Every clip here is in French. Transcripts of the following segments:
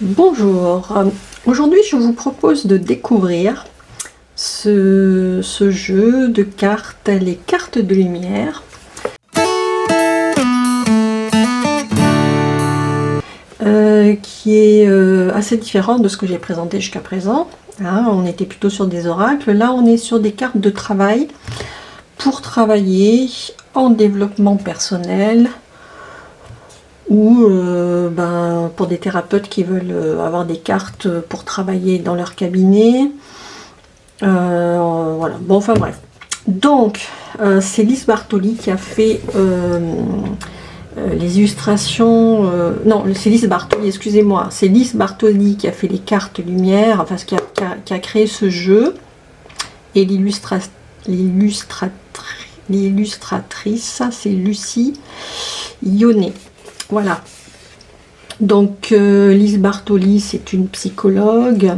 Bonjour, aujourd'hui je vous propose de découvrir ce jeu de cartes, les cartes de lumière, qui est assez différent de ce que j'ai présenté jusqu'à présent. Hein, on était plutôt sur des oracles, là on est sur des cartes de travail pour travailler en développement personnel, ou pour des thérapeutes qui veulent avoir des cartes pour travailler dans leur cabinet. Voilà, bon, enfin bref. Donc, c'est Lise Bartoli qui a fait les illustrations. Non, c'est Lise Bartoli, excusez-moi. C'est Lise Bartoli qui a fait les cartes lumière, enfin, qui a créé ce jeu. Et l'illustratrice, c'est Lucie Ionnet. Voilà. Donc Lise Bartoli, c'est une psychologue,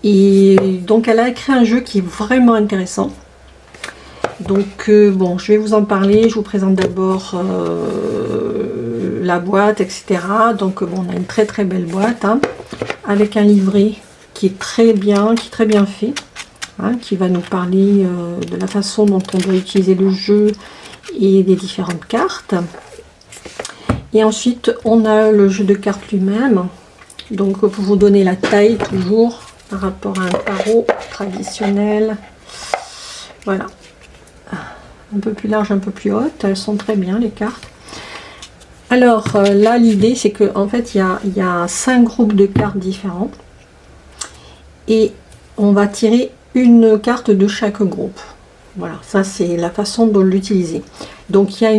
et donc elle a créé un jeu qui est vraiment intéressant. Donc bon, je vais vous en parler. Je vous présente d'abord la boîte, etc. Donc bon, on a une très très belle boîte, hein, avec un livret qui est très bien fait, hein, qui va nous parler de la façon dont on doit utiliser le jeu et des différentes cartes. Et ensuite, on a le jeu de cartes lui-même. Donc, pour vous donner la taille, toujours, par rapport à un tarot traditionnel. Voilà. Un peu plus large, un peu plus haute. Elles sont très bien, les cartes. Alors, là, l'idée, c'est qu'en fait, il y a 5 groupes de cartes différents. Et on va tirer une carte de chaque groupe. Voilà, ça c'est la façon de l'utiliser. Donc il y a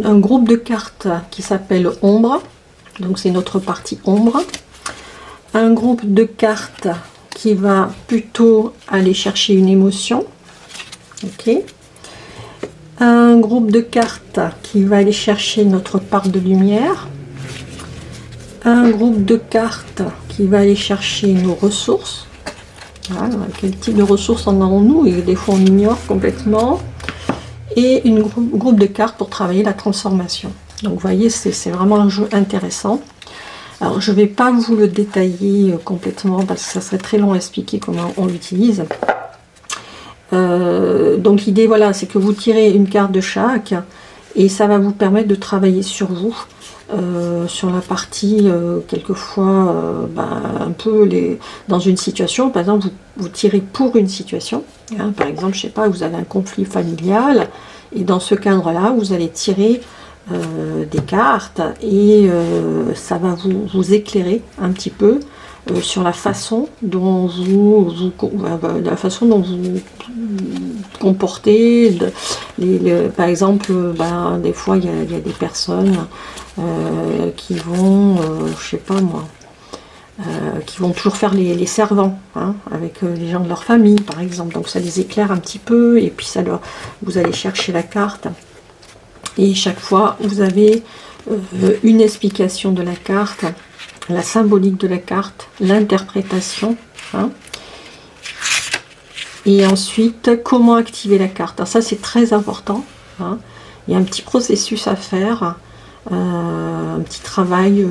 un groupe de cartes qui s'appelle ombre, donc c'est notre partie ombre. Un groupe de cartes qui va plutôt aller chercher une émotion. Ok. Un groupe de cartes qui va aller chercher notre part de lumière. Un groupe de cartes qui va aller chercher nos ressources. Voilà, quel type de ressources en avons-nous, et des fois on ignore complètement. Et une groupe de cartes pour travailler la transformation. Donc vous voyez, c'est vraiment un jeu intéressant. Alors je ne vais pas vous le détailler complètement parce que ça serait très long à expliquer comment on l'utilise. Donc l'idée, voilà, c'est que vous tirez une carte de chaque et ça va vous permettre de travailler sur vous. Sur la partie quelquefois un peu dans une situation, par exemple vous tirez pour une situation, hein, par exemple, je sais pas, vous avez un conflit familial et dans ce cadre là vous allez tirer des cartes et ça va vous éclairer un petit peu sur la façon dont vous comportez. Par exemple, des fois il y a des personnes qui vont, je sais pas moi, qui vont toujours faire les servants, hein, avec les gens de leur famille par exemple. Donc ça les éclaire un petit peu et puis vous allez chercher la carte et chaque fois vous avez une explication de la carte, la symbolique de la carte, l'interprétation, hein, et ensuite comment activer la carte. Alors ça c'est très important, hein. Il y a un petit processus à faire, un petit travail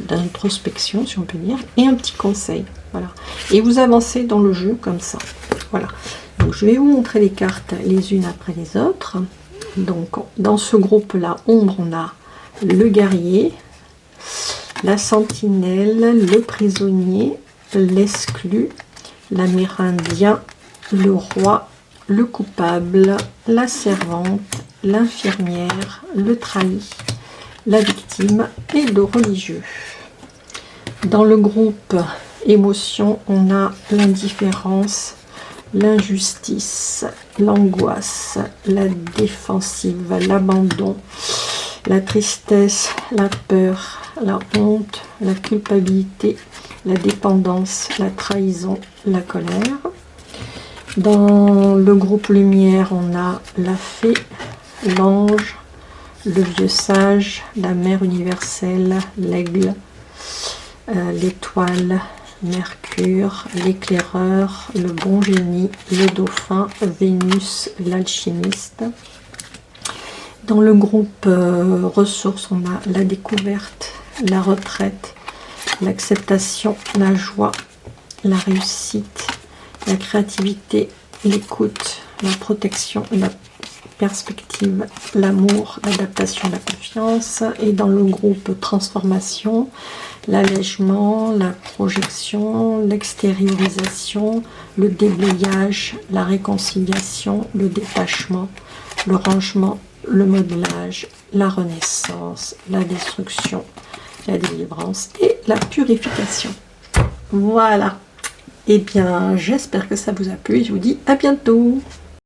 d'introspection si on peut dire, et un petit conseil, voilà, et vous avancez dans le jeu comme ça. Voilà, donc je vais vous montrer les cartes les unes après les autres. Donc dans ce groupe là ombre, on a le guerrier, la sentinelle, le prisonnier, l'exclu, l'amérindien, le roi, le coupable, la servante, l'infirmière, le trahi, la victime et le religieux. Dans le groupe émotion, on a l'indifférence, l'injustice, l'angoisse, la défensive, l'abandon, la tristesse, la peur, la honte, la culpabilité, la dépendance, la trahison, la colère. Dans le groupe lumière, on a la fée, l'ange, le vieux sage, la mère universelle, l'aigle, l'étoile, Mercure, l'éclaireur, le bon génie, le dauphin, Vénus, l'alchimiste. Dans le groupe ressources, on a la découverte, la retraite, l'acceptation, la joie, la réussite, la créativité, l'écoute, la protection, la perspective, l'amour, l'adaptation, la confiance. Et dans le groupe transformation, l'allègement, la projection, l'extériorisation, le déblayage, la réconciliation, le détachement, le rangement, le modelage, la renaissance, la destruction, la délivrance et la purification. Voilà. Eh bien, j'espère que ça vous a plu et je vous dis à bientôt.